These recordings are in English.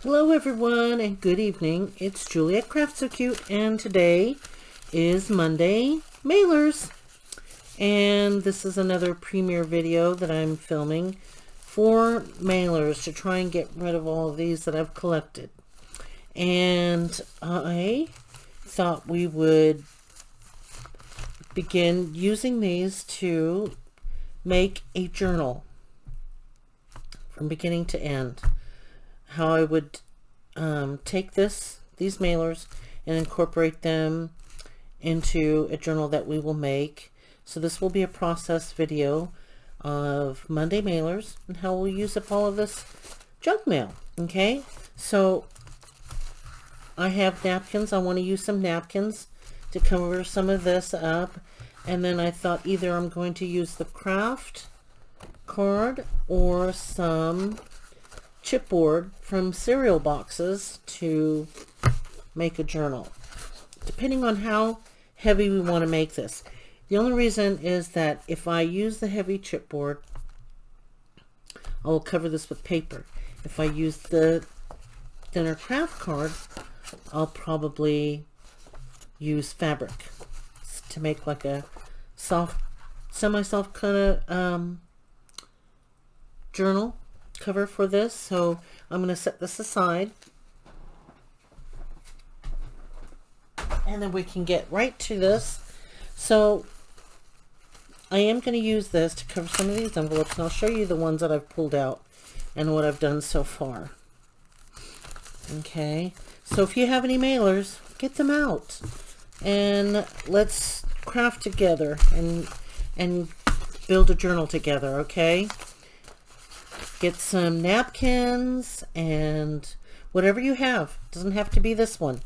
Hello everyone and good evening. It's Julie at Craft So Cute and today is Monday mailers. And this is another premiere video that I'm filming for mailers to try and get rid of all of these that I've collected. And I thought we would begin using these to make a journal from beginning to end. How I would take these mailers and incorporate them into a journal that we will make. So this will be a process video of Monday mailers and how we'll use up all of this junk mail. Okay, so I have napkins. I want to use some napkins to cover some of this up, and then I thought either I'm going to use the craft card or some chipboard from cereal boxes to make a journal, depending on how heavy we want to make this. The only reason is that if I use the heavy chipboard, I will cover this with paper. If I use the thinner craft card, I'll probably use fabric to make like a soft, semi-soft kind of journal cover for this. So I'm going to set this aside and then we can get right to this. So I am going to use this to cover some of these envelopes, and I'll show you the ones that I've pulled out and what I've done so far. Okay, so if you have any mailers, get them out and let's craft together and build a journal together. Okay, get some napkins and whatever you have. It doesn't have to be this one,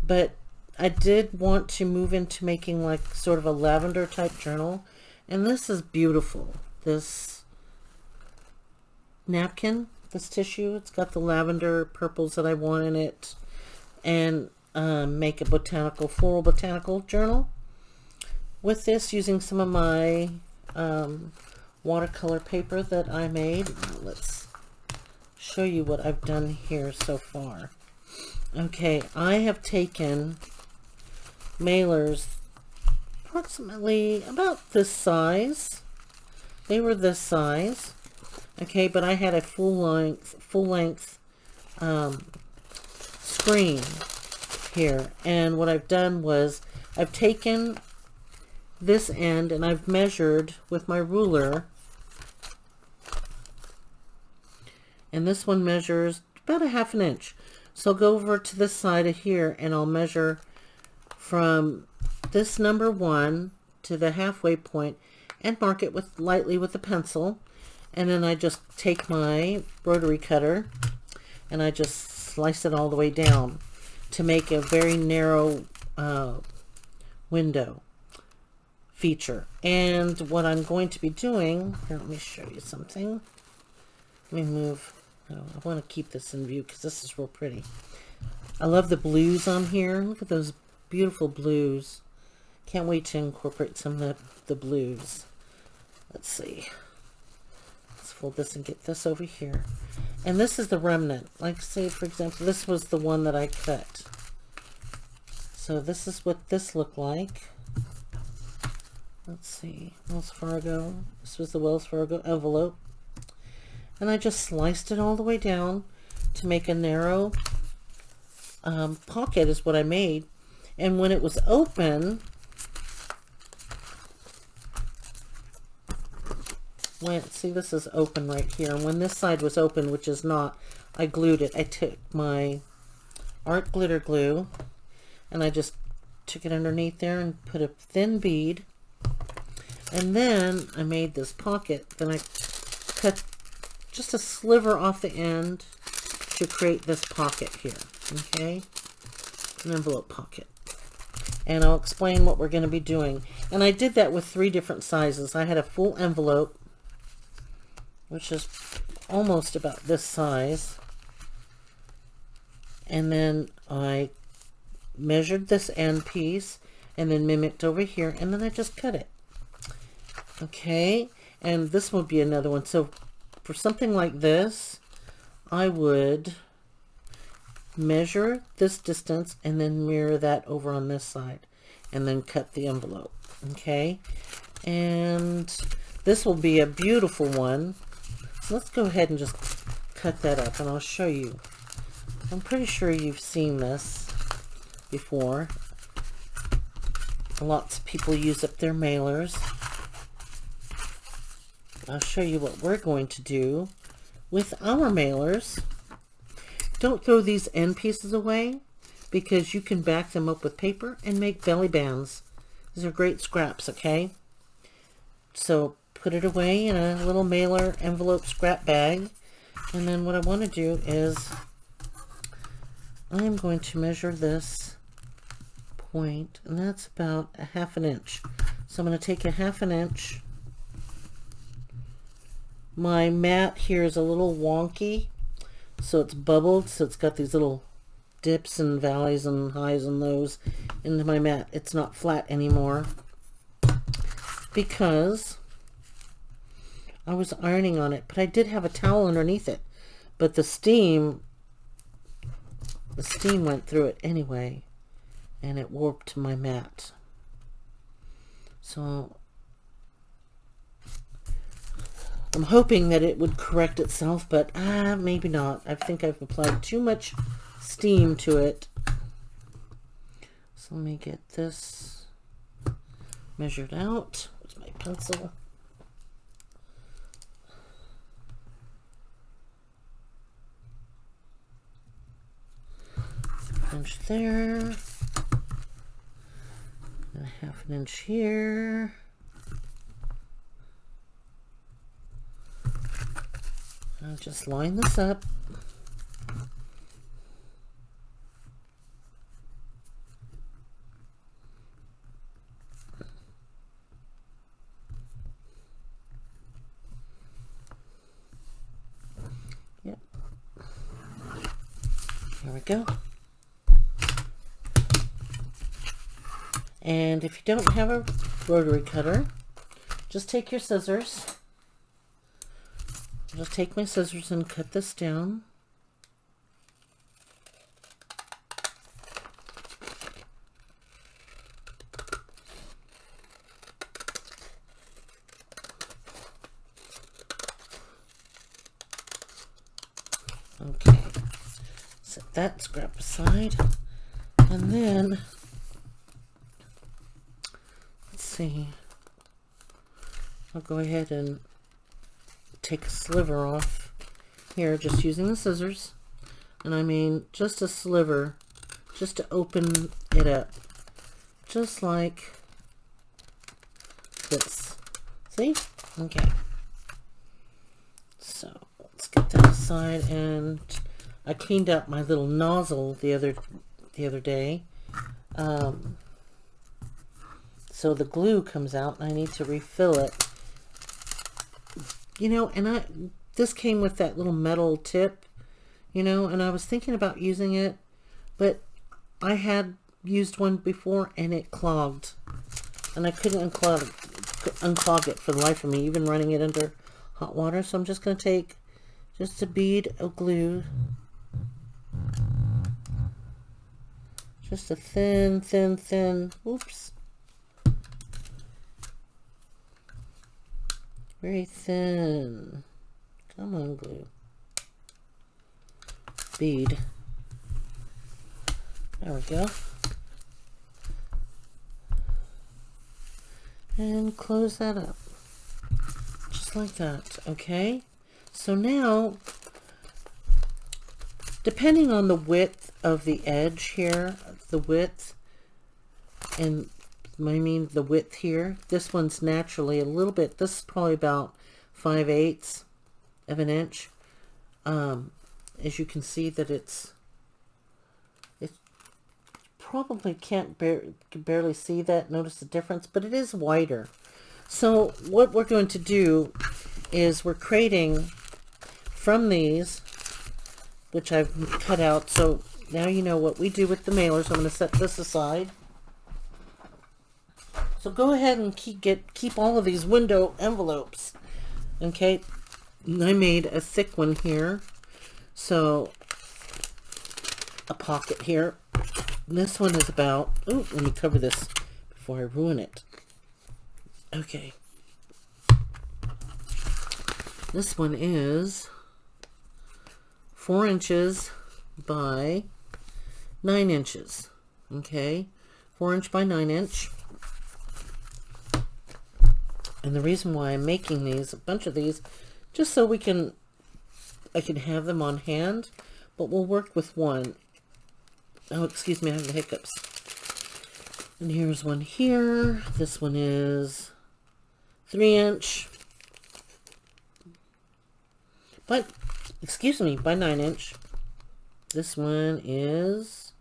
but I did want to move into making like sort of a lavender type journal, and this is beautiful. This napkin, this tissue, it's got the lavender purples that I want in it, and make a floral botanical journal with this using some of my watercolor paper that I made. Let's show you what I've done here so far. Okay, I have taken mailers approximately about this size. They were this size. Okay, but I had a full length screen here, and what I've done was I've taken this end and I've measured with my ruler, and this one measures about a ½ inch. So I'll go over to this side of here and I'll measure from this number 1 to the halfway point and mark it lightly with a pencil, and then I just take my rotary cutter and I just slice it all the way down to make a very narrow window feature. And what I'm going to be doing here, let me show you something. Let me move. I want to keep this in view because this is real pretty. I love the blues on here. Look at those beautiful blues. Can't wait to incorporate some of the blues. Let's see. Let's fold this and get this over here. And this is the remnant. Like, say for example, this was the one that I cut. So this is what this looked like. Let's see, Wells Fargo. This was the Wells Fargo envelope. And I just sliced it all the way down to make a narrow pocket is what I made. And when it was open, see, this is open right here. And when this side was open, which is not, I glued it. I took my art glitter glue and I just took it underneath there and put a thin bead. And then I made this pocket. Then I cut just a sliver off the end to create this pocket here. Okay, an envelope pocket. And I'll explain what we're going to be doing. And I did that with 3 different sizes. I had a full envelope, which is almost about this size. And then I measured this end piece and then mimicked over here, and then I just cut it. Okay, and this would be another one. So for something like this, I would measure this distance and then mirror that over on this side and then cut the envelope. Okay, and this will be a beautiful one. So let's go ahead and just cut that up and I'll show you. I'm pretty sure you've seen this before. Lots of people use up their mailers. I'll show you what we're going to do with our mailers. Don't throw these end pieces away because you can back them up with paper and make belly bands. These are great scraps, okay? So put it away in a little mailer envelope scrap bag. And then what I want to do is I'm going to measure this point, and that's about a 1/2 inch. So I'm going to take a 1/2 inch. My mat here is a little wonky, so it's bubbled, so it's got these little dips and valleys and highs and lows into my mat. It's not flat anymore because I was ironing on it, but I did have a towel underneath it, but the steam went through it anyway and it warped my mat. So I'm hoping that it would correct itself, but maybe not. I think I've applied too much steam to it. So let me get this measured out. Where's my pencil? Inch there, and a 1/2 inch here. I'll just line this up. Yep. There we go. And if you don't have a rotary cutter, just take your scissors. I'll just take my scissors and cut this down. Okay, set that scrap aside, and then I'll go ahead and take a sliver off here just using the scissors, and I mean just a sliver, just to open it up, just like this. See? Okay. So let's get that aside, and I cleaned up my little nozzle the other day. So the glue comes out and I need to refill it. You know, and this came with that little metal tip, you know, and I was thinking about using it, but I had used one before and it clogged. And I couldn't unclog it for the life of me, even running it under hot water. So I'm just going to take just a bead of glue. Just a thin, oops. Very thin. Come on, glue. Bead. There we go. And close that up. Just like that, okay? So now, depending on the width of the edge here, the width, and I mean the width here, this one's naturally a little bit, this is probably about 5/8 of an inch. As you can see that it probably can't barely see that, notice the difference, but it is wider. So what we're going to do is we're creating from these, which I've cut out. So now you know what we do with the mailers. I'm going to set this aside. So go ahead and keep all of these window envelopes. Okay, I made a thick one here. So a pocket here. This one is about, oh, let me cover this before I ruin it. Okay. This one is 4 inches by 9 inches. Okay. 4 inch by 9 inch. And the reason why I'm making these, a bunch of these, just so I can have them on hand, but we'll work with one. Oh, excuse me, I have the hiccups. And here's one here. This one is 3 inch. But, excuse me, by 9 inch. This one is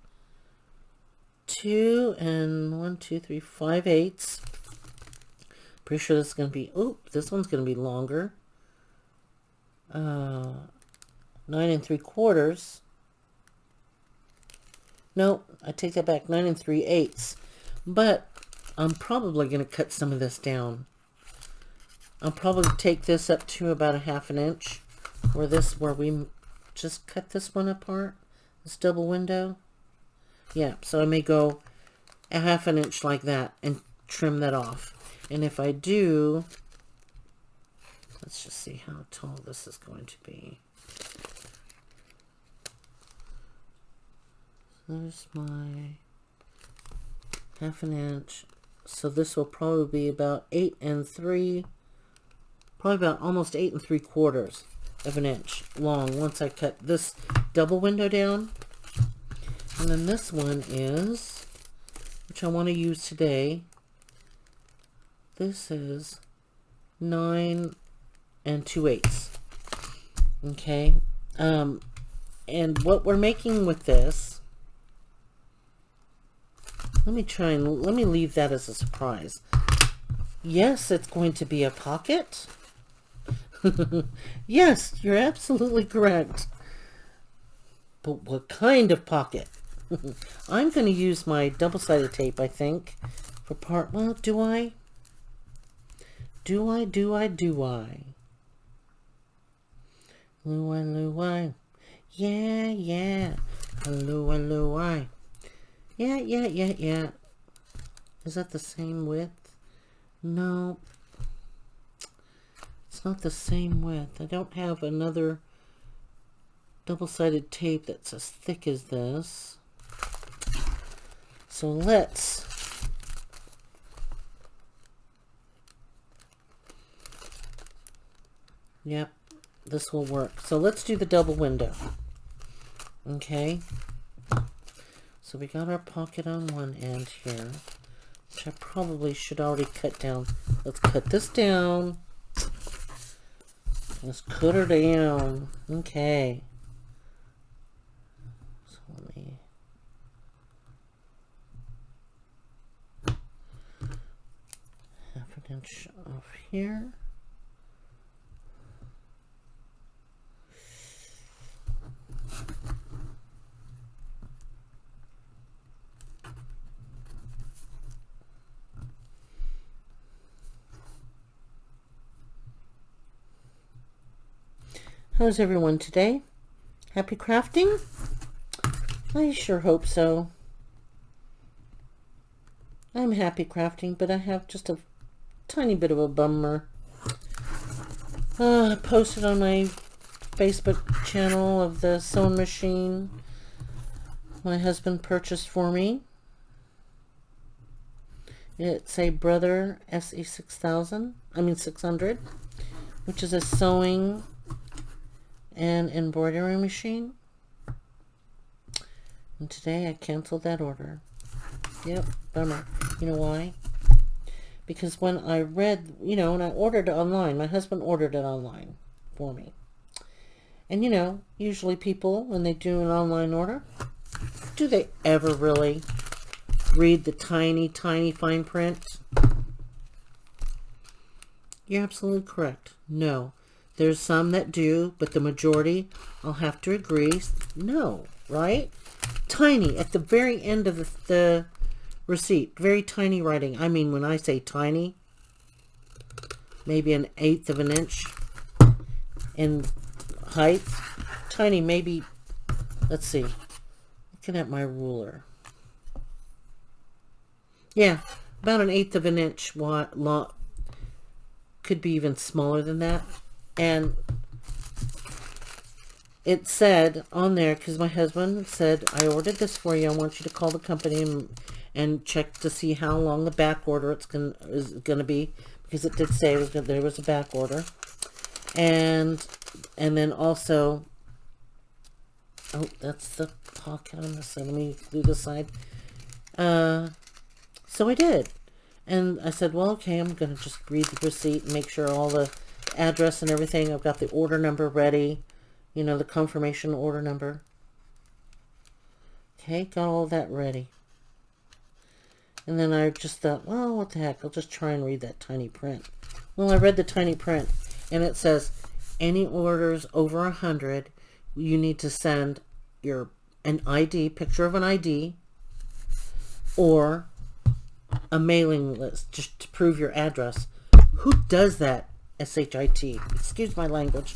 2 and 1, 2, 3, 5/8. Pretty sure this is going to be, oh, this one's going to be longer. 9 3/4. No, I take that back, 9 3/8. But I'm probably going to cut some of this down. I'll probably take this up to about a 1/2 inch. Where we just cut this one apart, this double window. Yeah, so I may go a 1/2 inch like that and trim that off. And if I do, let's just see how tall this is going to be. There's my 1/2 inch. So this will probably be about 8 3, probably about almost 8 3/4 of an inch long once I cut this double window down. And then this one is, which I want to use today, this is 9 2/8. Okay. And what we're making with this, let me leave that as a surprise. Yes, it's going to be a pocket. Yes, you're absolutely correct. But what kind of pocket? I'm going to use my double-sided tape, I think, for part, well, do I? Do I? Loo-I. Yeah. Loo-I. Yeah. Is that the same width? No. It's not the same width. I don't have another double-sided tape that's as thick as this. So let's yep, this will work. So let's do the double window. Okay. So we got our pocket on one end here, which I probably should already cut down. Let's cut this down. Let's cut her down. Okay. So let me... half an inch off here. How's everyone today? Happy crafting? I sure hope so. I'm happy crafting, but I have just a tiny bit of a bummer. I posted on my Facebook channel of the sewing machine my husband purchased for me. It's a Brother SE6000, 600, which is a sewing and embroidery machine. And today I canceled that order. Yep, bummer. You know why? Because when I read, when I ordered it online, my husband ordered it online for me. And usually people, when they do an online order, do they ever really read the tiny, tiny fine print? You're absolutely correct. No. There's some that do, but the majority, I'll have to agree, no, right? Tiny, at the very end of the receipt, very tiny writing. I mean, when I say tiny, maybe 1/8 of an inch in height. Tiny, maybe, let's see. looking at my ruler. Yeah, about 1/8 of an inch long. Could be even smaller than that. And it said on there, because my husband said, I ordered this for you. I want you to call the company and check to see how long the back order is gonna be, because it did say there was a back order. And then also, oh, that's the pocket on this side. Let me do this side. So I did. And I said, well, okay, I'm going to just read the receipt and make sure all the address and everything. I've got the order number ready. You know, the confirmation order number. Okay, got all that ready. And then I just thought, well, what the heck? I'll just try and read that tiny print. Well, I read the tiny print. And it says, any orders over 100, you need to send an ID, picture of an ID, or a mailing list just to prove your address. Who does that? S-H-I-T. Excuse my language.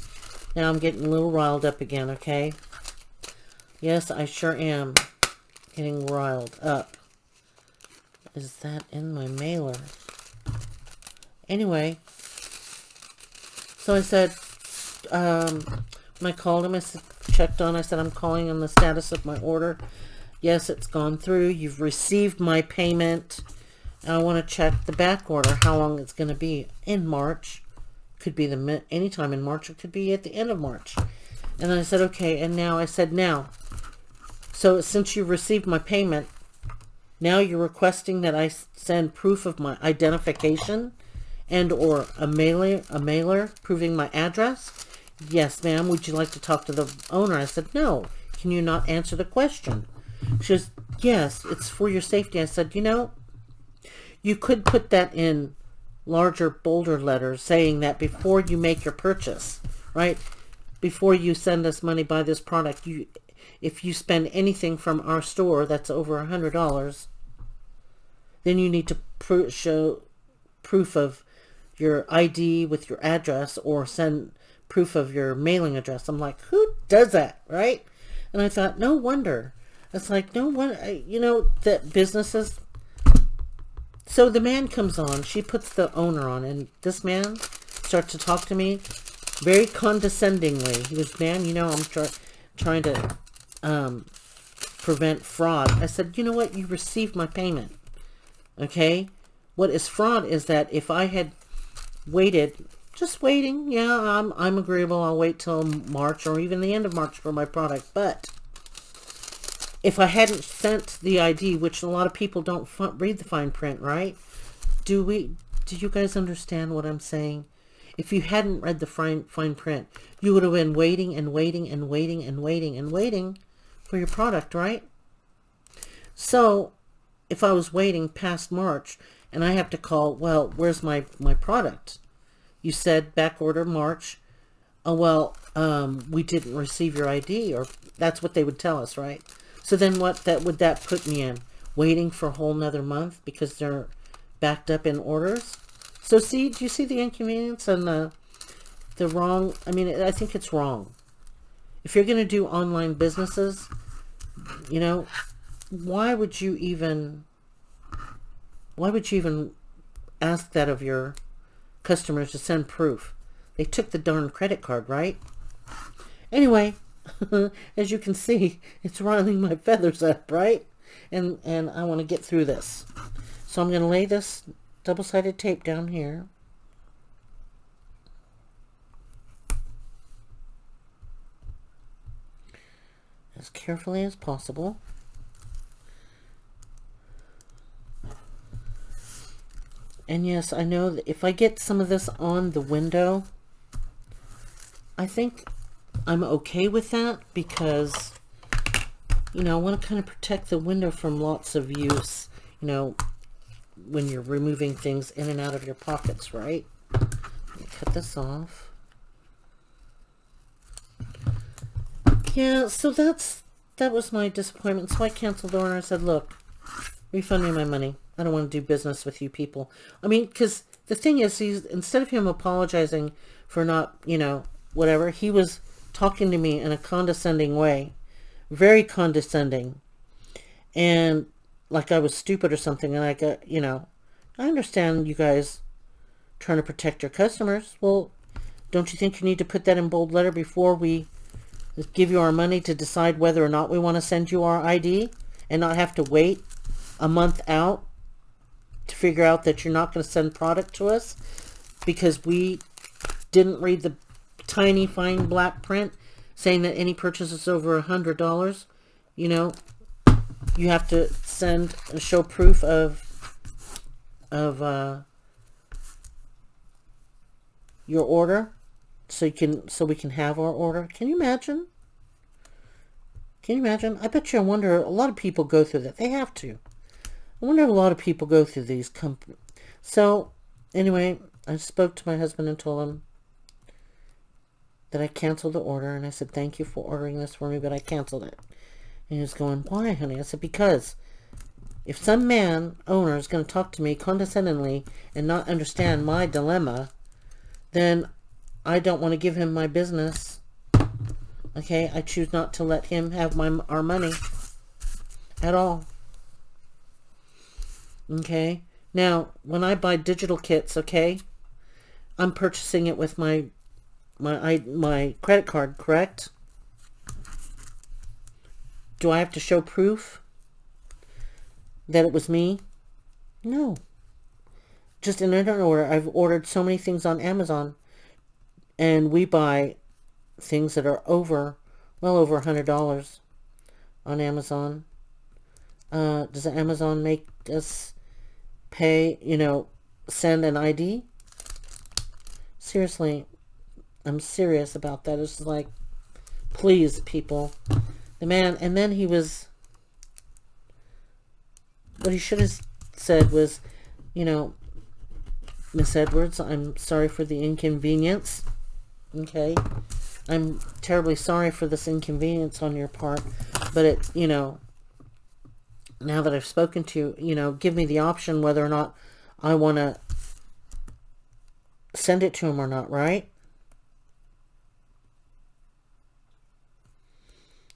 Now I'm getting a little riled up again, okay? Yes, I sure am getting riled up. Is that in my mailer? Anyway, so I said, when I called him, I checked on, I said, I'm calling on the status of my order. Yes, it's gone through. You've received my payment. I want to check the back order, how long it's going to be. In March. Could be anytime in March. It could be at the end of March. And then I said, okay. And now I said, so since you received my payment, now you're requesting that I send proof of my identification and or a mailer proving my address? Yes, ma'am. Would you like to talk to the owner? I said, no. Can you not answer the question? She goes, yes, it's for your safety. I said, you could put that in larger, bolder letters saying that before you make your purchase, right? Before you send us money, buy this product, if you spend anything from our store that's over $100, then you need to show proof of your ID with your address or send proof of your mailing address. I'm like, who does that, right? And I thought, no wonder. It's like, no wonder, that businesses. So the man comes on, she puts the owner on, and this man starts to talk to me very condescendingly. He goes, man, I'm trying to prevent fraud. I said, you know what? You received my payment. Okay? What is fraud is that if I had waited, just waiting, yeah, I'm agreeable. I'll wait till March or even the end of March for my product. But if I hadn't sent the ID, which a lot of people don't read the fine print, right? Do you guys understand what I'm saying? If you hadn't read the fine print, you would have been waiting and waiting and waiting and waiting and waiting for your product, right? So if I was waiting past March and I have to call, well, where's my product? You said back order March. Oh, well, we didn't receive your ID, or that's what they would tell us, right? So then would that put me in? Waiting for a whole nother month because they're backed up in orders? So do you see the inconvenience and the wrong? I mean, I think it's wrong. If you're going to do online businesses, why would you even ask that of your customers to send proof? They took the darn credit card, right? Anyway, as you can see, it's riling my feathers up, right? And I want to get through this. So I'm going to lay this double-sided tape down here. As carefully as possible. And yes, I know that if I get some of this on the window, I think I'm okay with that because, I want to kind of protect the window from lots of use, when you're removing things in and out of your pockets, right? Let me cut this off. Yeah, so that was my disappointment. So I canceled the order. I said, look, refund me my money. I don't want to do business with you people. I mean, because the thing is, instead of him apologizing for not, whatever, he was talking to me in a condescending way. Very condescending. and like I was stupid or something, and I got, you know, I understand you guys trying to protect your customers. Well, don't you think you need to put that in bold letter before we give you our money to decide whether or not we want to send you our ID, and not have to wait a month out to figure out that you're not going to send product to us because we didn't read the tiny fine black print saying that any purchases over $100, you know, you have to send and show proof of your order, so we can have our order. Can you imagine? Can you imagine? I bet you, I wonder, a lot of people go through that. They have to. I wonder if a lot of people go through these companies. So anyway, I spoke to my husband and told him that I canceled the order, and I said, thank you for ordering this for me, but I canceled it. And he was going, why, honey? I said, because if some owner is going to talk to me condescendingly and not understand my dilemma, then I don't want to give him my business. Okay, I choose not to let him have our money at all. Okay, now when I buy digital kits, okay, I'm purchasing it with my credit card, correct? Do I have to show proof that it was me? No. Just in an order. I've ordered so many things on Amazon, and we buy things that are well over $100 on Amazon. Does Amazon make us pay, send an ID? Seriously, I'm serious about that. It's like, please, people. The man, and then what he should have said was, Miss Edwards, I'm sorry for the inconvenience. Okay? I'm terribly sorry for this inconvenience on your part, but now that I've spoken to you, give me the option whether or not I want to send it to him or not, right?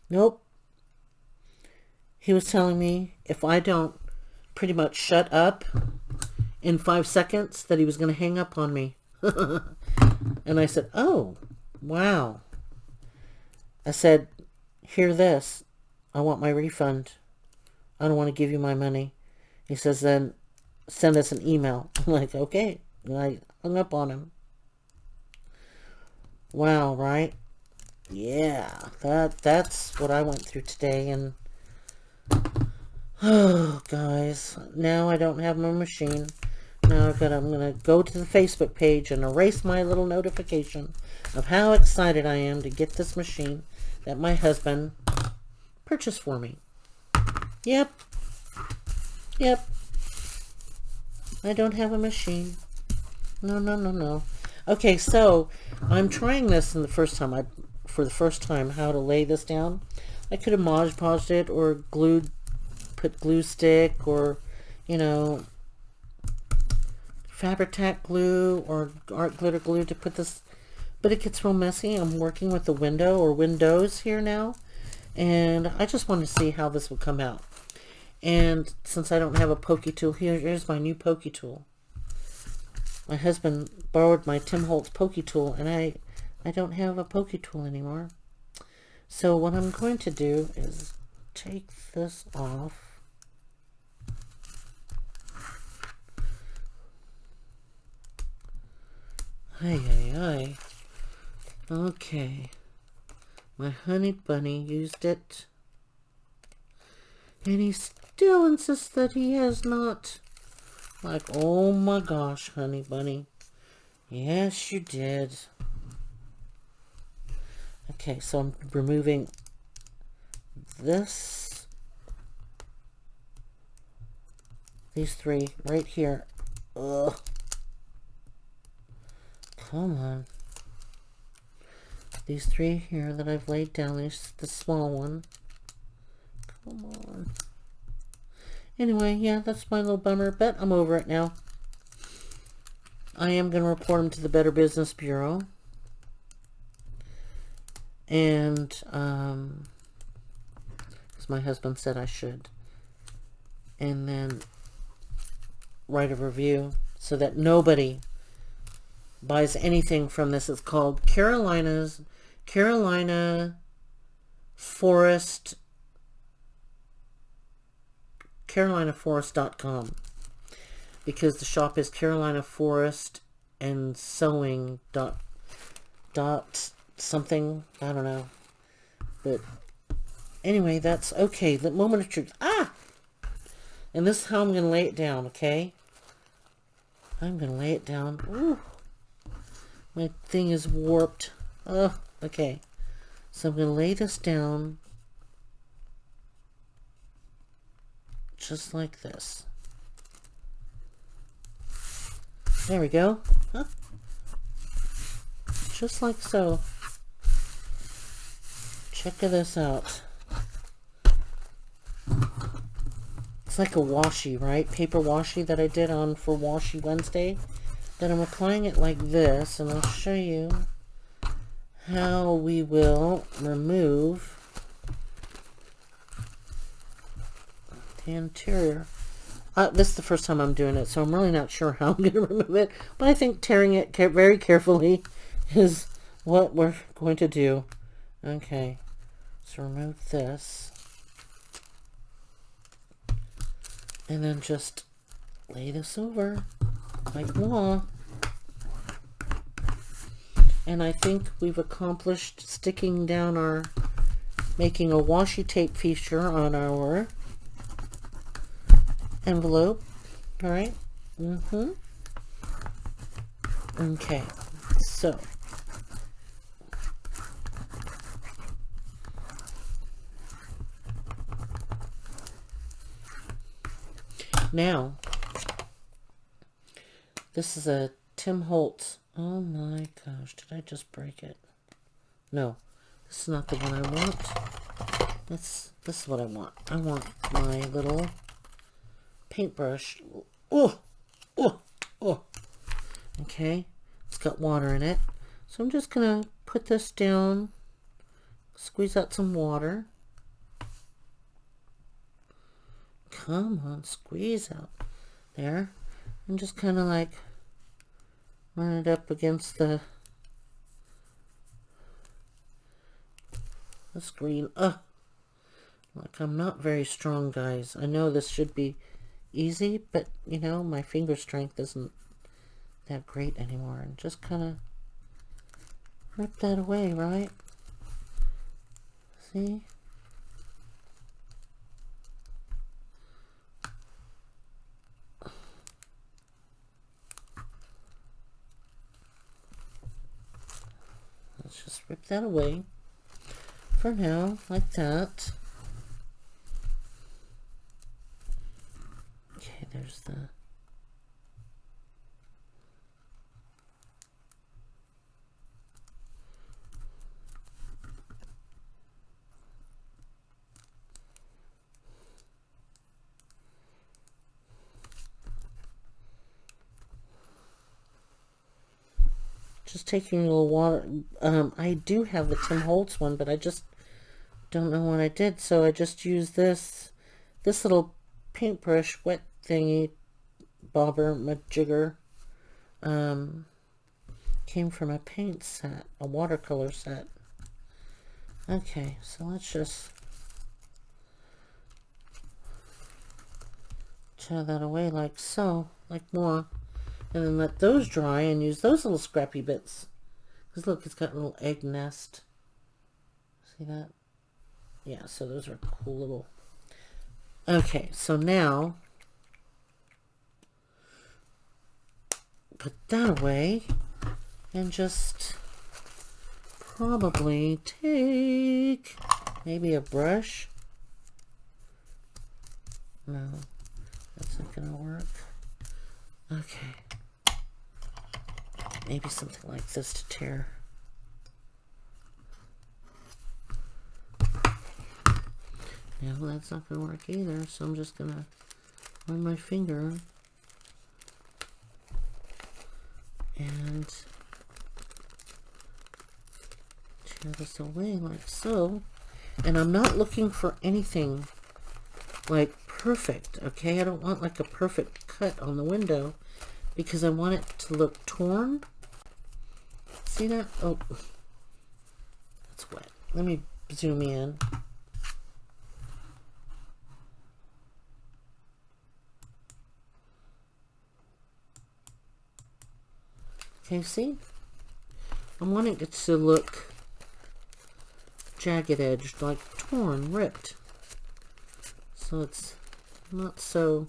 Nope. He was telling me if I don't pretty much shut up in 5 seconds that he was going to hang up on me. And I said, oh, wow. I said, hear this. I want my refund. I don't want to give you my money. He says, then send us an email. I'm like, okay. And I hung up on him. Wow, right? Yeah, that's what I went through today. And oh, guys, now I don't have my machine. Now I'm gonna go to the Facebook page and erase my little notification of how excited I am to get this machine that my husband purchased for me. Yep. I don't have a machine. No. Okay, so I'm trying this for the first time, how to lay this down. I could have Mod Podged it or put glue stick or, Fabri-Tac glue or art glitter glue to put this, but it gets real messy. I'm working with the windows here now, and I just want to see how this will come out. And since I don't have a pokey tool, here's my new pokey tool. My husband borrowed my Tim Holtz pokey tool, and I don't have a pokey tool anymore. So what I'm going to do is take this off. Ay. Okay. My honey bunny used it. And he still insists that he has not. Like, oh my gosh, honey bunny. Yes, you did. Okay, so I'm removing this. These three right here. Ugh. Come on. These three here that I've laid down, there's the small one. Come on. Anyway, yeah, that's my little bummer, but I'm over it now. I am going to report him to the Better Business Bureau. And, because my husband said I should. and then write a review so that nobody buys anything from this. It's called Carolina Forest.com, because the shop is Carolina Forest and Sewing dot something, I don't know. But anyway, that's okay. The moment of truth. And this is how I'm going to lay it down, okay? I'm going to lay it down. Ooh, my thing is warped. Oh, okay. So I'm going to lay this down just like this. There we go. Huh? Just like so. Check this out. It's like a washi, right? Paper washi that I did on for Washi Wednesday. Then I'm applying it like this, and I'll show you how we will remove the interior. This is the first time I'm doing it, so I'm really not sure how I'm going to remove it. But I think tearing it very carefully is what we're going to do. Okay, so remove this. And then just lay this over like moi. And I think we've accomplished sticking down our, making a washi tape feature on our envelope. All right. Okay. So now this is a Tim Holtz. Oh my gosh, did I just break it? No, this is not the one I want. This is what I want. I want my little paintbrush. Oh. Okay, it's got water in it. So I'm just gonna put this down, squeeze out some water. Come on, squeeze out. There. And just kind of like run it up against the screen. Like, I'm not very strong, guys. I know this should be easy, but you know, my finger strength isn't that great anymore. And just kind of rip that away, right? See? Let's just rip that away for now, like that. Okay, there's the... Just taking a little water. I do have the Tim Holtz one, but I just don't know what I did. So I just used this little paintbrush wet thingy, bobber, majigger. Came from a paint set, a watercolor set. Okay, so let's just tear that away like so, like more. And then let those dry and use those little scrappy bits. Because look, it's got a little egg nest. See that? Yeah, so those are cool little... Okay, so now put that away and just probably take maybe a brush. No, that's not gonna work. Okay. Maybe something like this to tear. Yeah, well, that's not going to work either, so I'm just going to run my finger and tear this away like so. And I'm not looking for anything like perfect, okay? I don't want like a perfect cut on the window because I want it to look torn. See that? Oh, it's wet. Let me zoom in. Okay, see? I'm wanting it to look jagged edged, like torn, ripped. So it's not so...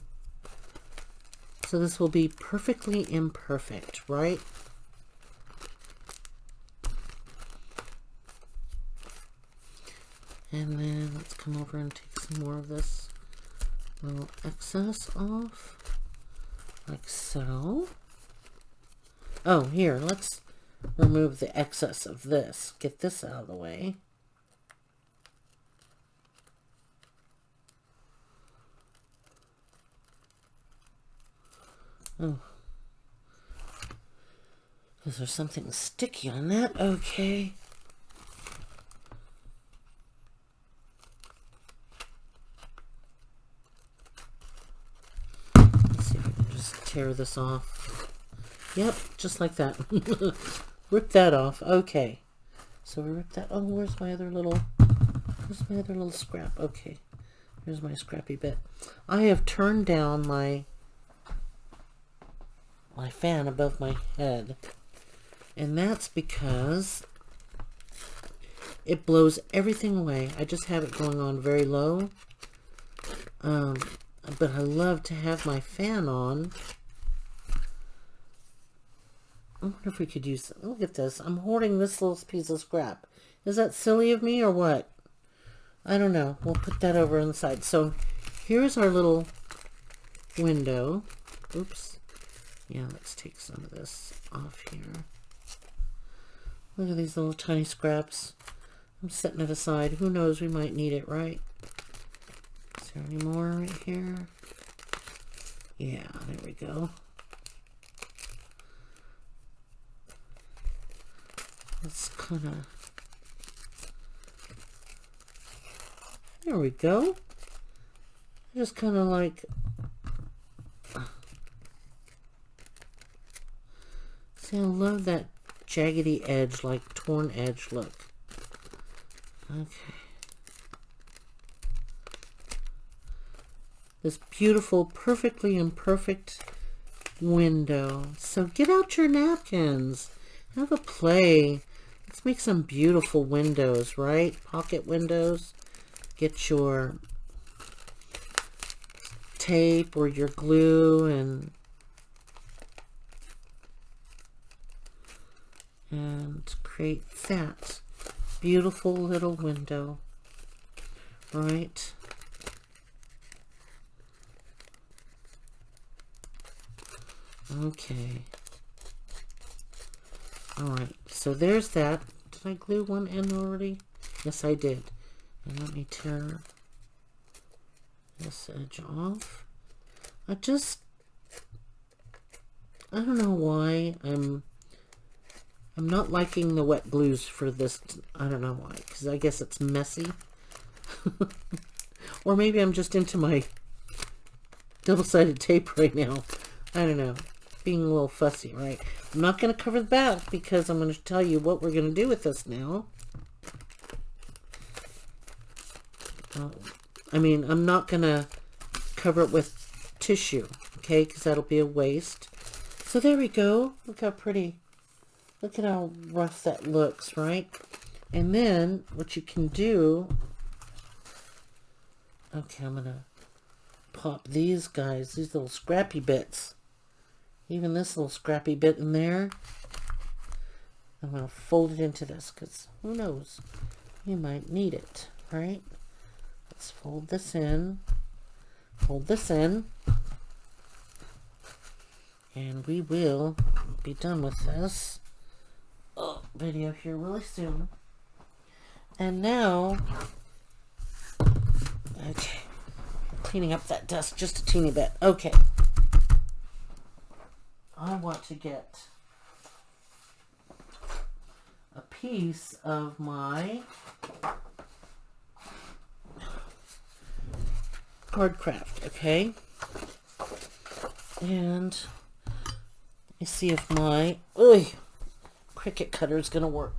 So this will be perfectly imperfect, right? And then let's come over and take some more of this little excess off, like so. Oh, here, let's remove the excess of this. Get this out of the way. Oh. Is there something sticky on that? Okay. Let's see if I can just tear this off. Yep, just like that. Rip that off. Okay. So we rip that. Oh, where's my other little scrap? Okay. Here's my scrappy bit. I have turned down my fan above my head. And that's because it blows everything away. I just have it going on very low. But I love to have my fan on. I wonder if we could use... Look at this. I'm hoarding this little piece of scrap. Is that silly of me or what? I don't know. We'll put that over on the side. So here's our little window. Oops. Yeah, let's take some of this off here. Look at these little tiny scraps. I'm setting it aside. Who knows? We might need it, right? Is there any more right here? Yeah, there we go. Let's kind of... There we go. Just kind of like... See, I love that jaggedy edge, like torn edge look. Okay. This beautiful, perfectly imperfect window. So get out your napkins. Have a play. Let's make some beautiful windows, right? Pocket windows. Get your tape or your glue and create that beautiful little window, right? Okay. All right, so there's that. Did I glue one end already? Yes, I did. And let me tear this edge off. I don't know why I'm not liking the wet glues for this. I don't know why, because I guess it's messy. Or maybe I'm just into my double-sided tape right now. I don't know. Being a little fussy, right? I'm not going to cover the back because I'm going to tell you what we're going to do with this now. I mean, I'm not going to cover it with tissue, okay? Because that'll be a waste. So there we go. Look how pretty. Look at how rough that looks, right? And then what you can do... Okay, I'm going to pop these guys, these little scrappy bits. Even this little scrappy bit in there. I'm going to fold it into this because who knows? You might need it, right? Let's fold this in. Fold this in. And we will be done with this video here really soon. And now, okay, cleaning up that dust just a teeny bit. Okay. I want to get a piece of my card craft, okay? And let me see if my Cricut cutter is gonna work.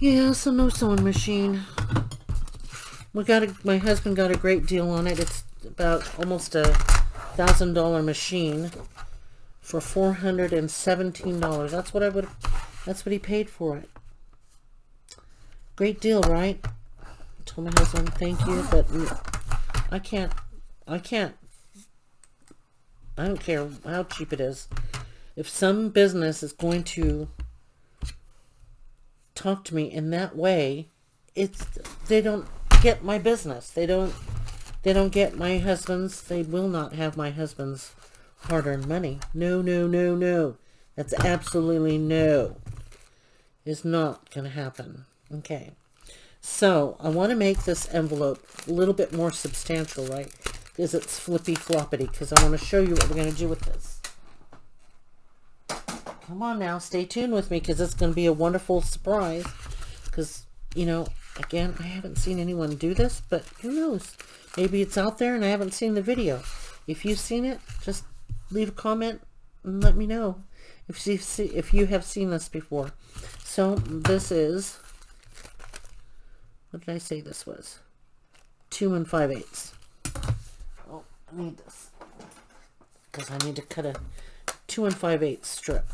Yeah, so no sewing machine. My husband got a great deal on it. It's about almost $1,000 machine for $417. That's what he paid for it. Great deal, right? Told my husband thank you, but I don't care how cheap it is. If some business is going to talk to me in that way, they don't get my business. They don't get my husband's. They will not have my husband's hard-earned money. No, no, no, no. That's absolutely no. It's not gonna happen. Okay. So I want to make this envelope a little bit more substantial, right? Because it's flippy floppity. Because I want to show you what we're going to do with this. Come on now, stay tuned with me because it's going to be a wonderful surprise. Because, you know, again, I haven't seen anyone do this, but who knows? Maybe it's out there and I haven't seen the video. If you've seen it, just leave a comment and let me know if you have seen this before. So this is, what did I say this was? 2 5/8. Oh, I need this because I need to cut a 2 5/8 strip.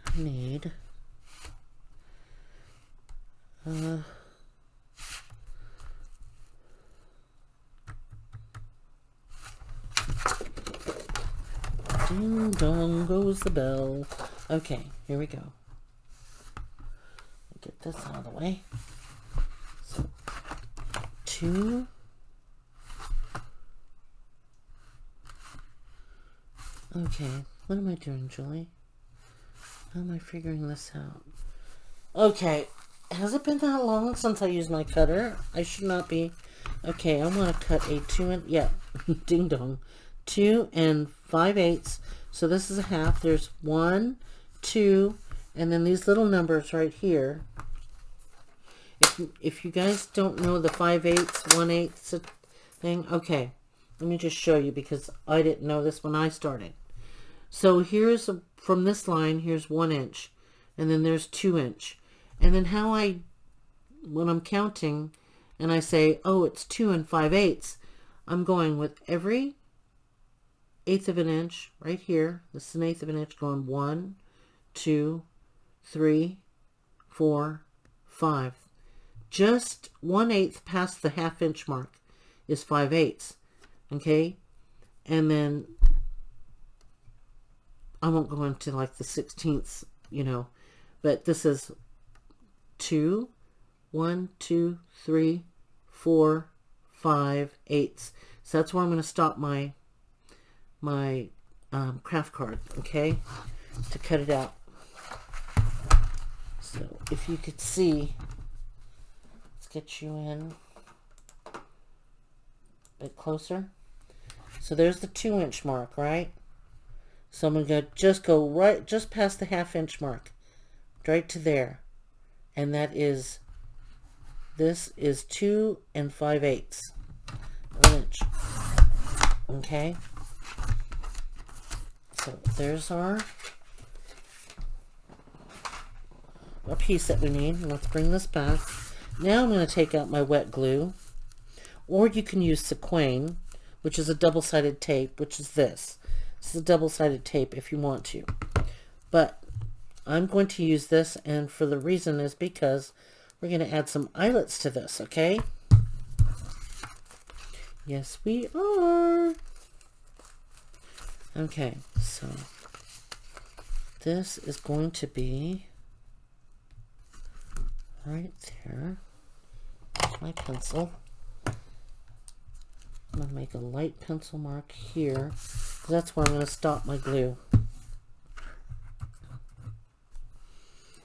I need ding dong goes the bell. Okay, here we go. Get this out of the way. So 2 okay, what am I doing, Julie? How am I figuring this out? Okay, has it been that long since I used my cutter? I should not be. Okay, I want to cut a 2 yeah, ding dong. 2 5/8. So this is a half. There's 1, 2, and then these little numbers right here. If you guys don't know the 5/8, 1/8 thing, okay, let me just show you because I didn't know this when I started. So here's from this line, here's 1 inch, and then there's 2 inch, and then when I'm counting, and I say, oh, it's 2 5/8, I'm going with every 1/8 of an inch right here. This is an 1/8 of an inch going 1, 2, 3, 4, 5. Just 1/8 past the ½ inch mark is 5/8. Okay, and then I won't go into like the 16ths, you know, but this is 2, 1, 2, 3, 4, 5, 8. So that's where I'm going to stop my craft card, okay, to cut it out. So if you could see, let's get you in a bit closer. So there's the 2 inch mark, right? So I'm going to go right just past the ½ inch mark, right to there, and this is 2 5/8 of an inch. Okay. So there's our piece that we need. Let's bring this back. Now I'm going to take out my wet glue, or you can use sequin, which is a double-sided tape, which is this. This is a double-sided tape if you want to. But I'm going to use this, and for the reason is because we're going to add some eyelets to this, okay? Yes, we are. Okay, so this is going to be right there. Here's my pencil. I'm going to make a light pencil mark here. That's where I'm going to stop my glue.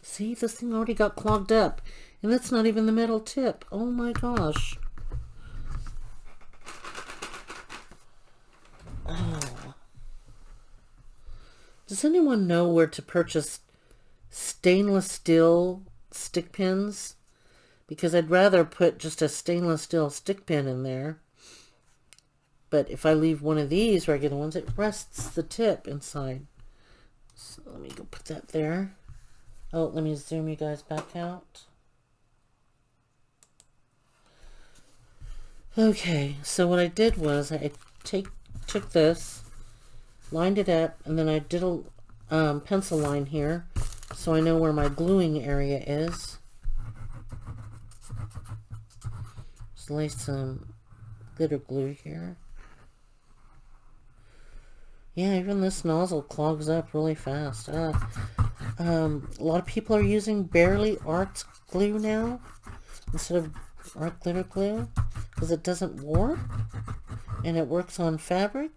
See, this thing already got clogged up. And that's not even the metal tip. Oh my gosh. Oh. Does anyone know where to purchase stainless steel stick pins, because I'd rather put just a stainless steel stick pin in there. But if I leave one of these regular ones, it rests the tip inside. So let me go put that there. Oh, let me zoom you guys back out. Okay, so what I did was I took this, lined it up, and then I did a pencil line here so I know where my gluing area is. Just lay some glitter glue here. Yeah, even this nozzle clogs up really fast. A lot of people are using Barely Art glue now instead of art glitter glue because it doesn't warp and it works on fabric.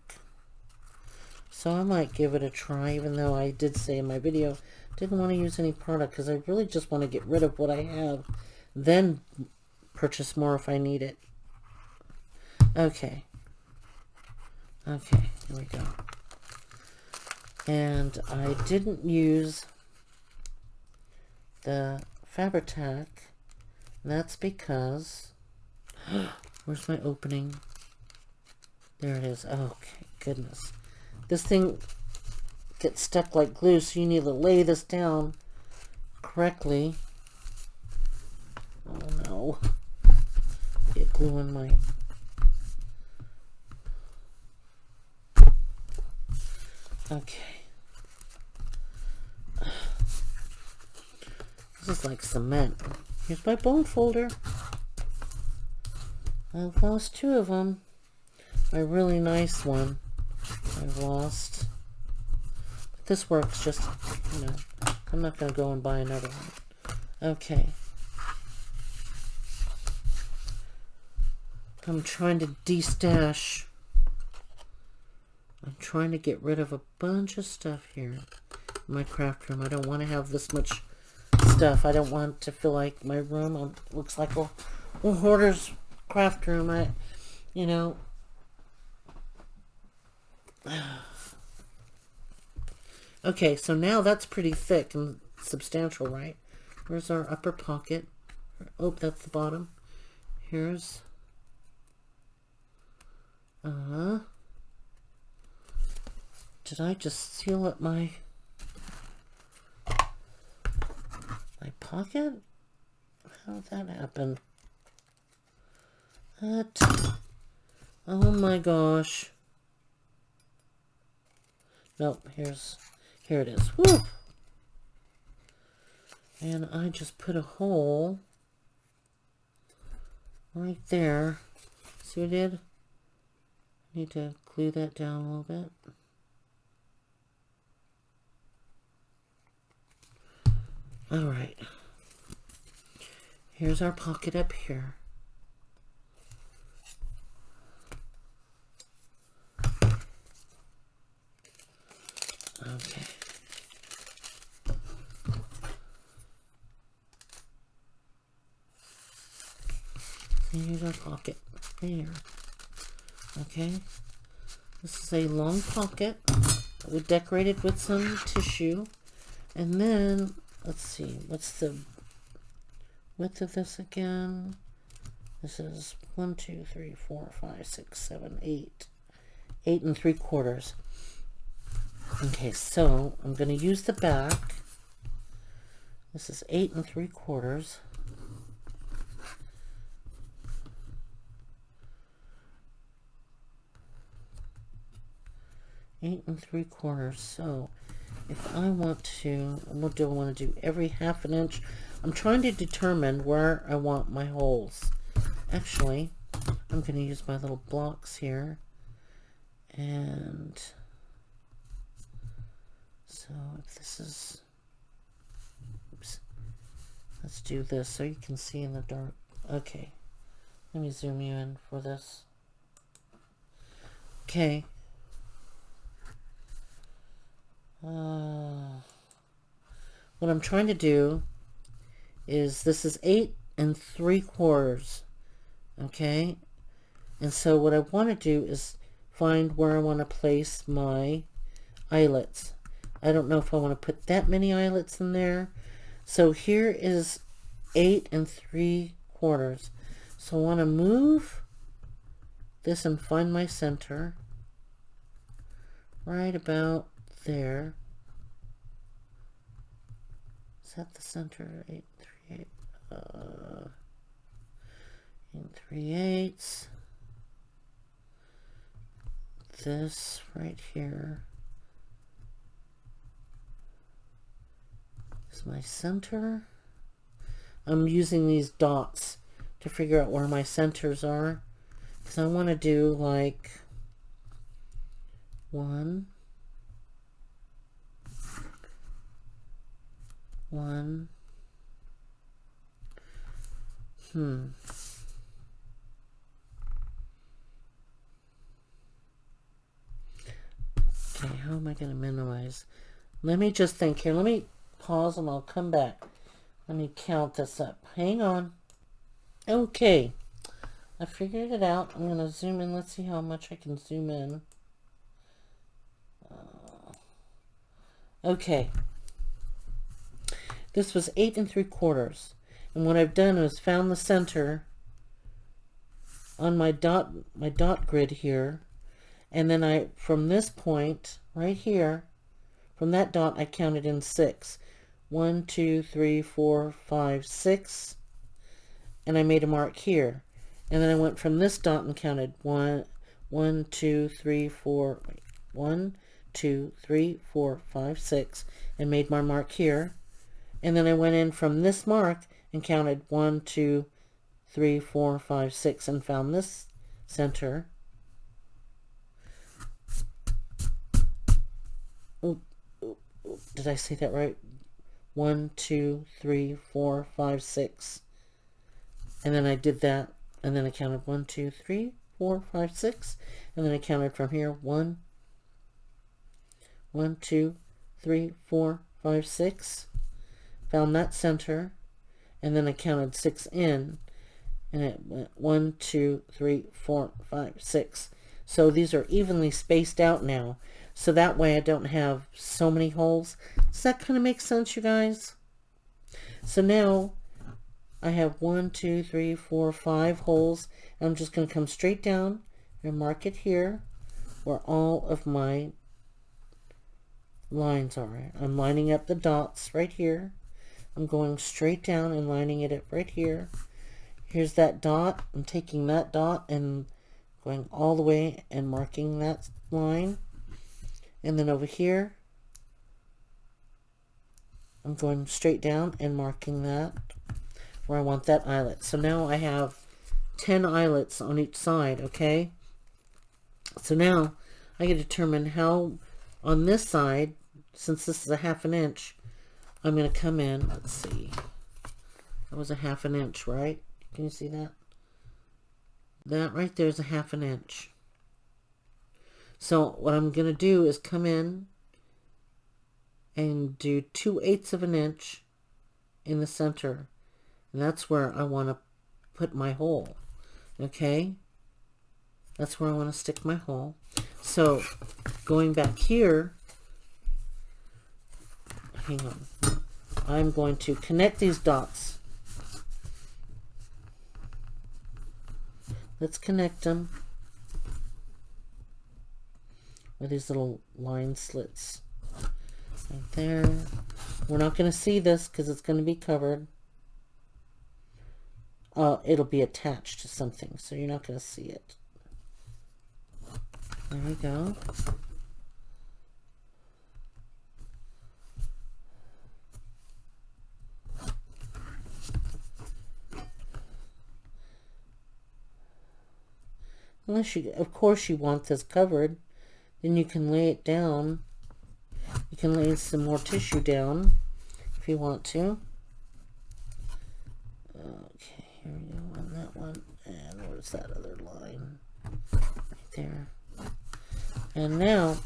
So I might give it a try, even though I did say in my video didn't want to use any product because I really just want to get rid of what I have, then purchase more if I need it. Okay, here we go. And I didn't use the Fabri-Tac. That's because, where's my opening? There it is. Okay, goodness. This thing gets stuck like glue, so you need to lay this down correctly. Oh no. Get glue in my... Okay. This is like cement. Here's my bone folder. I've lost 2 of them. A really nice one I've lost. But this works just, you know, I'm not going to go and buy another one. Okay. I'm trying to de-stash. I'm trying to get rid of a bunch of stuff here in my craft room. I don't want to have this much stuff. I don't want to feel like my room looks like a hoarder's craft room. You know. Okay, so now that's pretty thick and substantial, right? Where's our upper pocket? Oh, that's the bottom. Here's... Did I just seal up my pocket? How did that happen? Oh my gosh. Nope, here it is. Woo! And I just put a hole right there. See what I did? Need to glue that down a little bit. All right. Here's our pocket up here. Okay. Here's our pocket. There. Okay. This is a long pocket. We decorated with some tissue. And then, let's see, what's the width of this again? This is 1, 2, 3, 4, 5, 6, 7, 8. 8 3/4. Okay, so I'm going to use the back. This is 8 3/4. Eight 3/4. So if I want to, what do I want to do? Every 1/2 inch. I'm trying to determine where I want my holes. Actually, I'm going to use my little blocks here. And so if this is, oops, let's do this so you can see in the dark. Okay, let me zoom you in for this. Okay. What I'm trying to do is, this is 8 3/4. Okay, and so what I want to do is find where I want to place my eyelets. I don't know if I want to put that many eyelets in there. So here is 8 3/4. So I want to move this and find my center right about there. Is that the center? 8 3/8. 8 3/8. This right here is my center. I'm using these dots to figure out where my centers are, because I want to do like 1, 1. Okay, how am I going to minimize? Let me just think here. Let me pause and I'll come back. Let me count this up. Hang on. Okay, I figured it out. I'm going to zoom in. Let's see how much I can zoom in. Okay. This was 8 3/4. And what I've done is found the center on my dot grid here. And then from this point right here, from that dot, I counted in 6. 1, 2, 3, 4, 5, 6. And I made a mark here. And then I went from this dot and counted 1, 2, 3, 4, 1, 2, 3, 4, 5, 6, and made my mark here. And then I went in from this mark and counted 1, 2, 3, 4, 5, 6, and found this center. Did I say that right? 1, 2, 3, 4, 5, 6. And then I did that, and then I counted 1, 2, 3, 4, 5, 6, and then I counted from here 1, 2, 3, 4, 5, 6. Found that center, and then I counted 6 in, and it went 1, 2, 3, 4, 5, 6. So these are evenly spaced out now. So that way I don't have so many holes. Does that kind of make sense, you guys? So now I have 1, 2, 3, 4, 5 holes. I'm just going to come straight down and mark it here where all of my lines are. I'm lining up the dots right here. I'm going straight down and lining it up right here. Here's that dot. I'm taking that dot and going all the way and marking that line. And then over here, I'm going straight down and marking that where I want that eyelet. So now I have 10 eyelets on each side, okay? So now I can determine how on this side, since this is a 1/2 inch, I'm going to come in. Let's see. That was a 1/2 inch, right? Can you see that? That right there is a 1/2 inch. So what I'm going to do is come in and do 2/8 of an inch in the center. And that's where I want to put my hole. Okay? That's where I want to stick my hole. So going back here, hang on. I'm going to connect these dots. Let's connect them with these little line slits right there. We're not going to see this because it's going to be covered. It'll be attached to something, so you're not going to see it. There we go. Unless you, of course, you want this covered, then you can lay it down. You can lay some more tissue down if you want to. Okay, here we go on that one. And where's that other line? Right there. And now,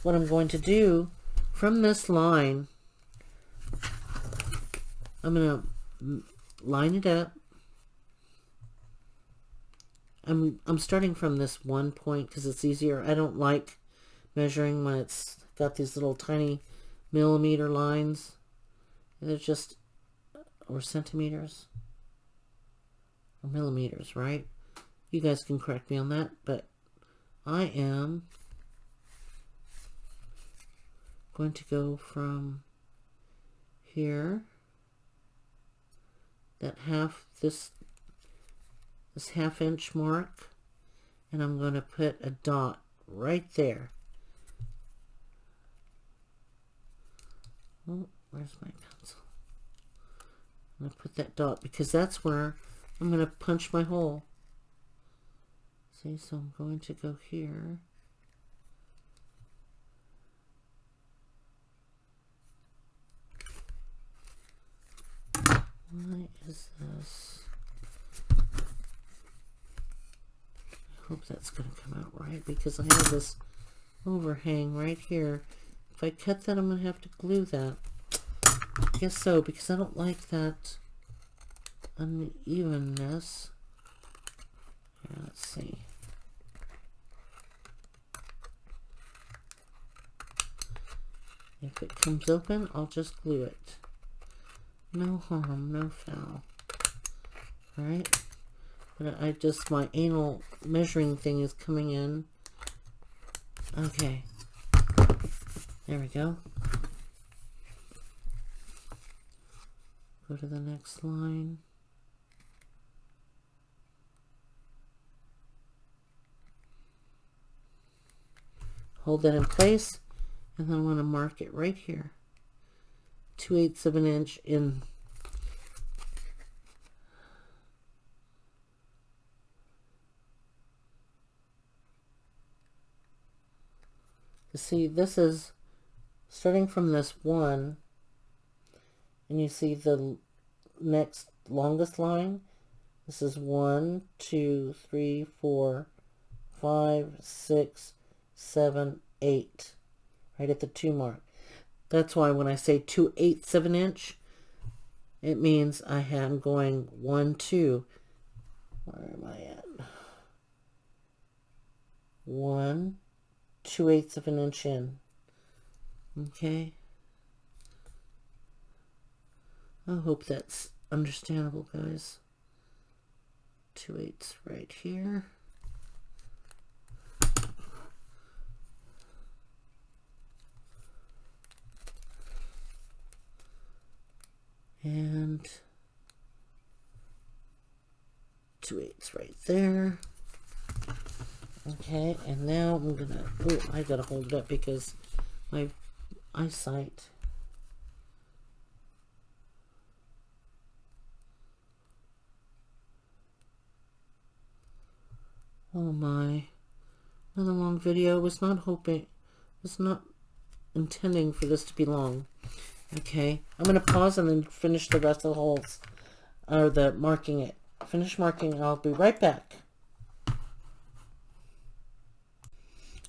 what I'm going to do from this line, I'm going to line it up. I'm starting from this one point because it's easier. I don't like measuring when it's got these little tiny millimeter lines. They're just, or centimeters, or millimeters, right? You guys can correct me on that, but I am going to go from here, that this half-inch mark, and I'm going to put a dot right there. Oh, where's my pencil? I'm going to put that dot because that's where I'm going to punch my hole. See, so I'm going to go here. Why is this? I hope that's going to come out right because I have this overhang right here. If I cut that, I'm going to have to glue that. I guess so, because I don't like that unevenness. Here, let's see. If it comes open, I'll just glue it. No harm, no foul. Right? But I just, my anal measuring thing is coming in. Okay. There we go. Go to the next line. Hold that in place, and then I want to mark it right here. 2/8 of an inch in. You see, this is starting from this one, and you see the next longest line. This is 1, 2, 3, 4, 5, 6, 7, 8, right at the 2 mark. That's why when I say 2/8 of an inch, it means I am going 1, 2. Where am I at? 1, 2/8 of an inch in. Okay. I hope that's understandable, guys. 2/8 right here. And 2/8 right there. Okay, and now I'm gonna, oh, I gotta hold it up because my eyesight. Oh my, another long video. Was not intending for this to be long. Okay, I'm going to pause and then finish the rest of the holes, or the marking it. Finish marking, I'll be right back.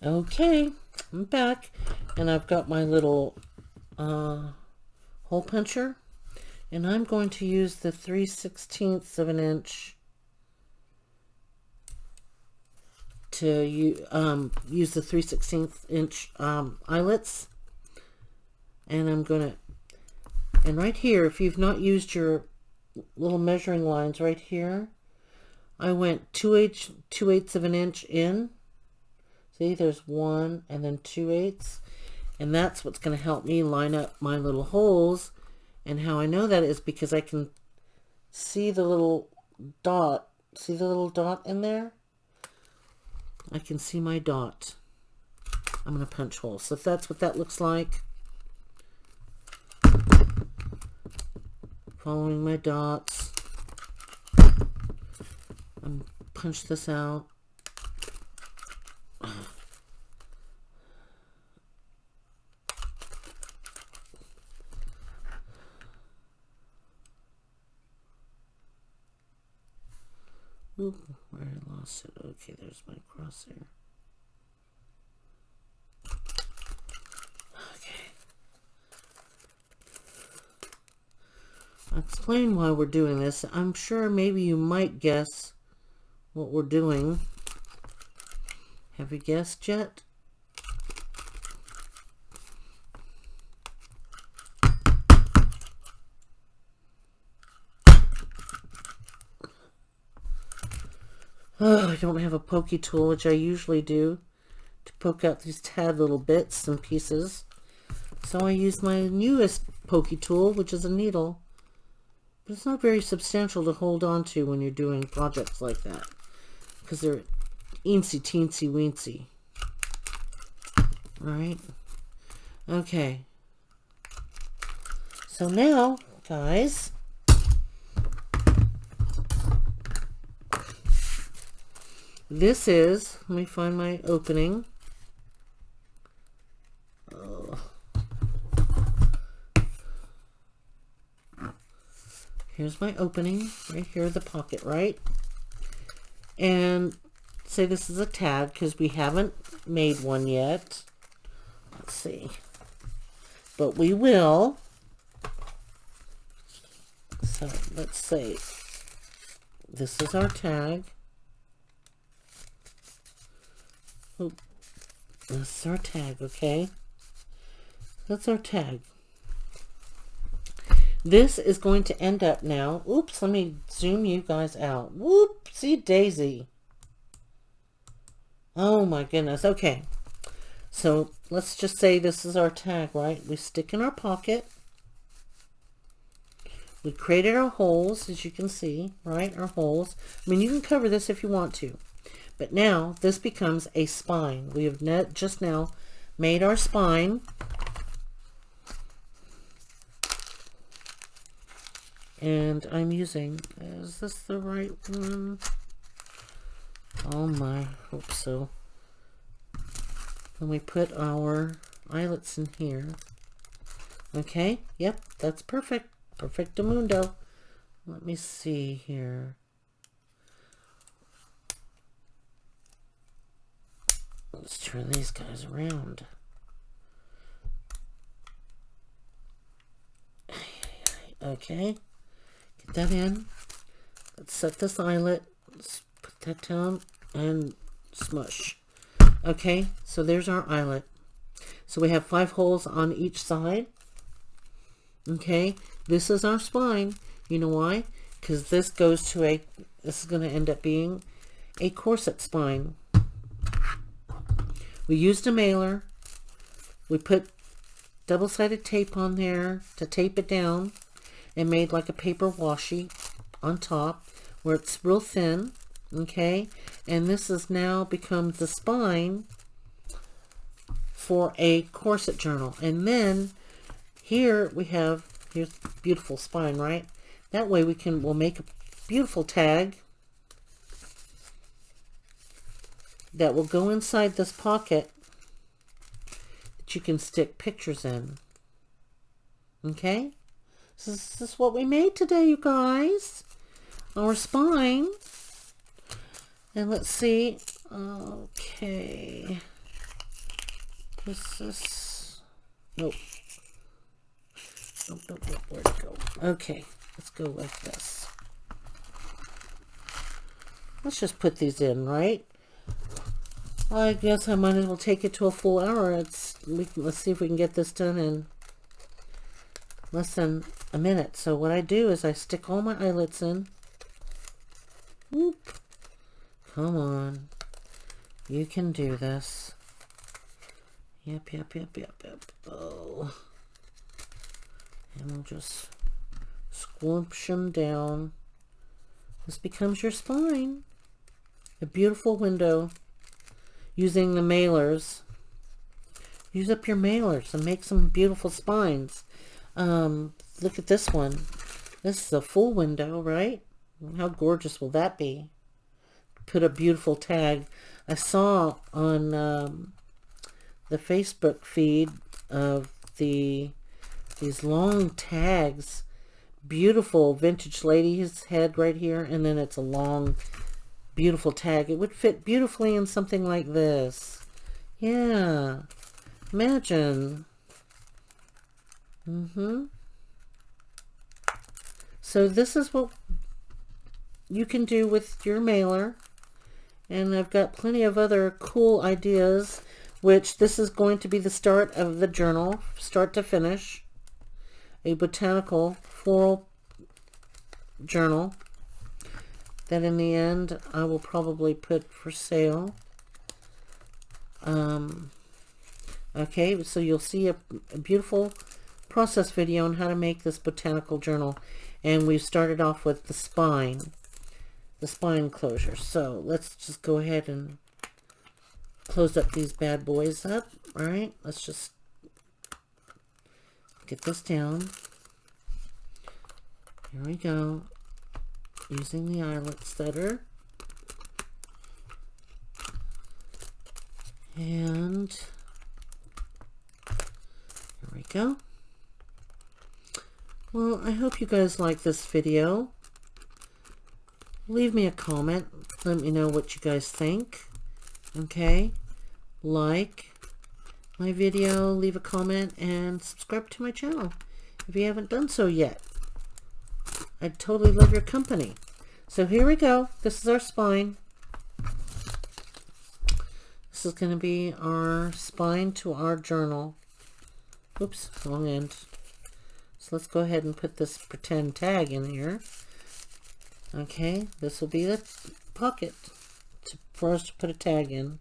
Okay, I'm back, and I've got my little hole puncher, and I'm going to use the 3/16 of an inch to use the 3/16 inch eyelets, and I'm going to, and right here, if you've not used your little measuring lines right here, I went 2/8 of an inch in. See, there's 1 and then 2/8, and that's what's going to help me line up my little holes. And how I know that is because I can see the little dot. See the little dot in there? I can see my dot. I'm going to punch holes. So that's what that looks like. Following my dots. I'm punch this out. Oop, where I lost it. Okay, there's my crosshair. Okay. I'll explain why we're doing this. I'm sure maybe you might guess what we're doing. Have you guessed yet? Oh, I don't have a pokey tool, which I usually do, to poke out these tad little bits and pieces. So I use my newest pokey tool, which is a needle. But it's not very substantial to hold on to when you're doing projects like that, because they're eensy teensy weensy. Alright. Okay. So now, guys, this is, let me find my opening. Here's my opening, right here, the pocket, right? And say this is a tag because we haven't made one yet. Let's see. But we will. So let's say this is our tag. Oh, this is our tag, okay? That's our tag. This is going to end up now. Oops, let me zoom you guys out. Whoopsie daisy. Oh my goodness. Okay. So let's just say this is our tag, right? We stick in our pocket. We created our holes, as you can see, right? Our holes. I mean, you can cover this if you want to. But now this becomes a spine. We have just now made our spine. And I'm using, is this the right one? Oh my, hope so. And we put our eyelets in here. Okay, yep, that's perfect. Perfectamundo. Let me see here. Let's turn these guys around. Okay. Get that in. Let's set this eyelet. Let's put that down and smush. Okay, so there's our eyelet. So we have 5 holes on each side. Okay, this is our spine. You know why? Because this goes to this is going to end up being a corset spine. We used a mailer. We put double-sided tape on there to tape it down and made like a paper washi on top where it's real thin. Okay, and this has now become the spine for a corset journal. And then here we have, here's beautiful spine, right? That way we'll make a beautiful tag that will go inside this pocket that you can stick pictures in. Okay, this is what we made today, you guys. Our spine. And let's see. Okay. This is, nope. Nope, where'd it go? Okay, let's go like this. Let's just put these in, right? I guess I might as well take it to a full hour. Let's see if we can get this done in less than a minute. So what I do is I stick all my eyelets in. Whoop. Come on. You can do this. Yep. Oh. And we'll just squoosh them down. This becomes your spine. A beautiful window. Using the mailers. Use up your mailers and make some beautiful spines. Look at this one. This is a full window, right? How gorgeous will that be? Put a beautiful tag. I saw on the Facebook feed of these long tags. Beautiful vintage lady's head right here, and then it's a long beautiful tag. It would fit beautifully in something like this. Yeah, imagine. So this is what you can do with your mailer, and I've got plenty of other cool ideas, which this is going to be the start of the journal, start to finish. A botanical floral journal. that in the end I will probably put for sale. Okay, so you'll see a beautiful process video on how to make this botanical journal. And we've started off with the spine closure. So let's just go ahead and close up these bad boys up. All right, let's just get this down. Here we go. Using the eyelet stutter. And here we go. Well, I hope you guys like this video. Leave me a comment. Let me know what you guys think. Okay? Like my video, leave a comment, and subscribe to my channel if you haven't done so yet. I'd totally love your company. So here we go. This is our spine. This is going to be our spine to our journal. Oops, wrong end. So let's go ahead and put this pretend tag in here. Okay, this will be the pocket for us to put a tag in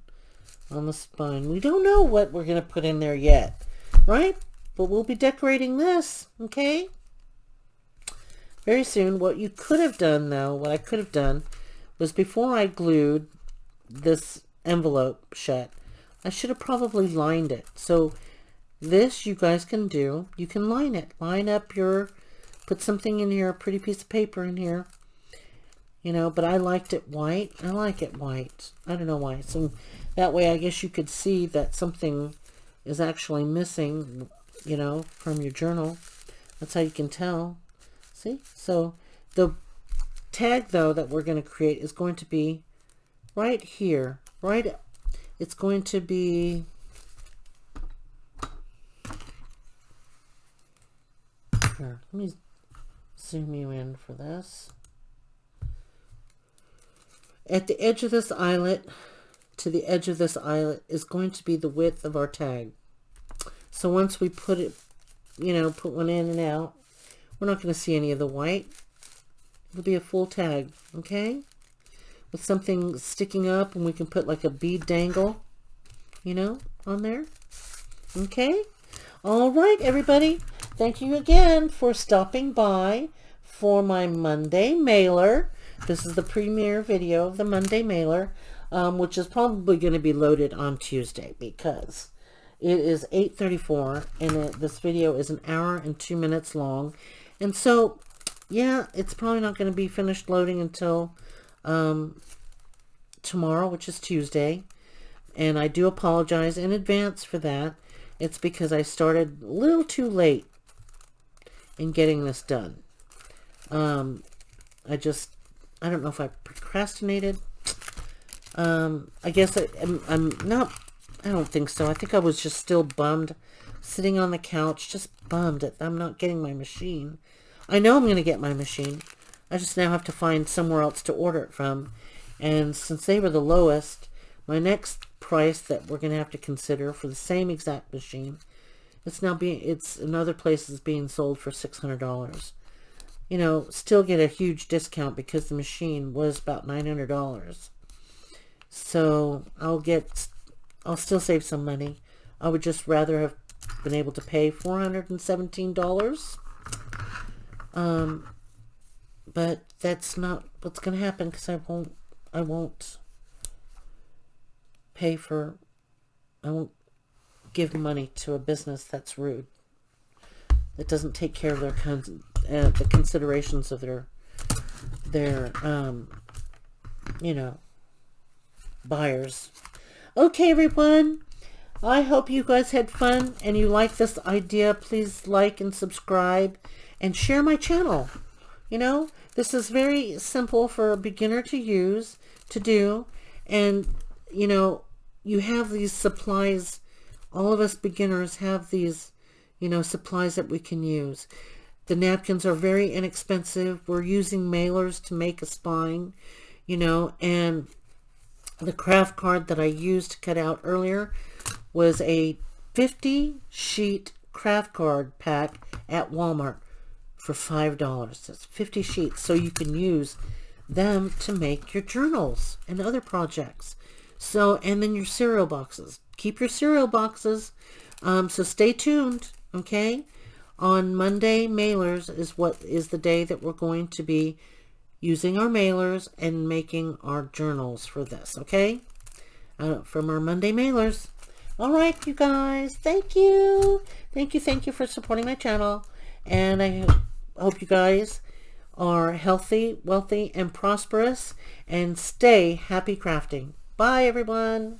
on the spine. We don't know what we're going to put in there yet, right? But we'll be decorating this, okay? Very soon. What you could have done, though, what I could have done was before I glued this envelope shut, I should have probably lined it. So this you guys can do. You can line it. Line up your, put something in here, a pretty piece of paper in here. You know, but I liked it white. I like it white. I don't know why. So that way I guess you could see that something is actually missing, you know, from your journal. That's how you can tell. See? So the tag, though, that we're going to create is going to be right here. Right? It's going to be... Here, let me zoom you in for this. At the edge of this eyelet to the edge of this eyelet is going to be the width of our tag. So once we put it, you know, put one in and out, we're not going to see any of the white. It'll be a full tag, okay? With something sticking up, and we can put like a bead dangle, you know, on there. Okay? All right, everybody. Thank you again for stopping by for my Monday mailer. This is the premiere video of the Monday mailer, which is probably going to be loaded on Tuesday because it is 8:34 and this video is an hour and 2 minutes long. And so, yeah, it's probably not going to be finished loading until tomorrow, which is Tuesday. And I do apologize in advance for that. It's because I started a little too late in getting this done. I don't know if I procrastinated. I guess I'm not, I don't think so. I think I was just still bummed, sitting on the couch, just bummed that I'm not getting my machine. I know I'm going to get my machine. I just now have to find somewhere else to order it from. And since they were the lowest, my next price that we're going to have to consider for the same exact machine, it's in other places being sold for $600. You know, still get a huge discount because the machine was about $900. So I'll still save some money. I would just rather have been able to pay $417. But that's not what's going to happen because I won't give money to a business that's rude. That doesn't take care of the considerations of their you know, buyers. Okay, everyone. I hope you guys had fun and you like this idea. Please like and subscribe and share my channel. You know, this is very simple for a beginner to do. And, you know, you have these supplies. All of us beginners have these, you know, supplies that we can use. The napkins are very inexpensive. We're using mailers to make a spine, you know, and the craft card that I used to cut out earlier was a 50 sheet craft card pack at Walmart for $5. That's 50 sheets. So you can use them to make your journals and other projects. So, and then your cereal boxes. Keep your cereal boxes. So stay tuned, okay? On Monday, mailers is the day that we're going to be using our mailers and making our journals for this, okay? From our Monday mailers. All right, you guys. Thank you. Thank you for supporting my channel. And I hope you guys are healthy, wealthy, and prosperous. And stay happy crafting. Bye, everyone.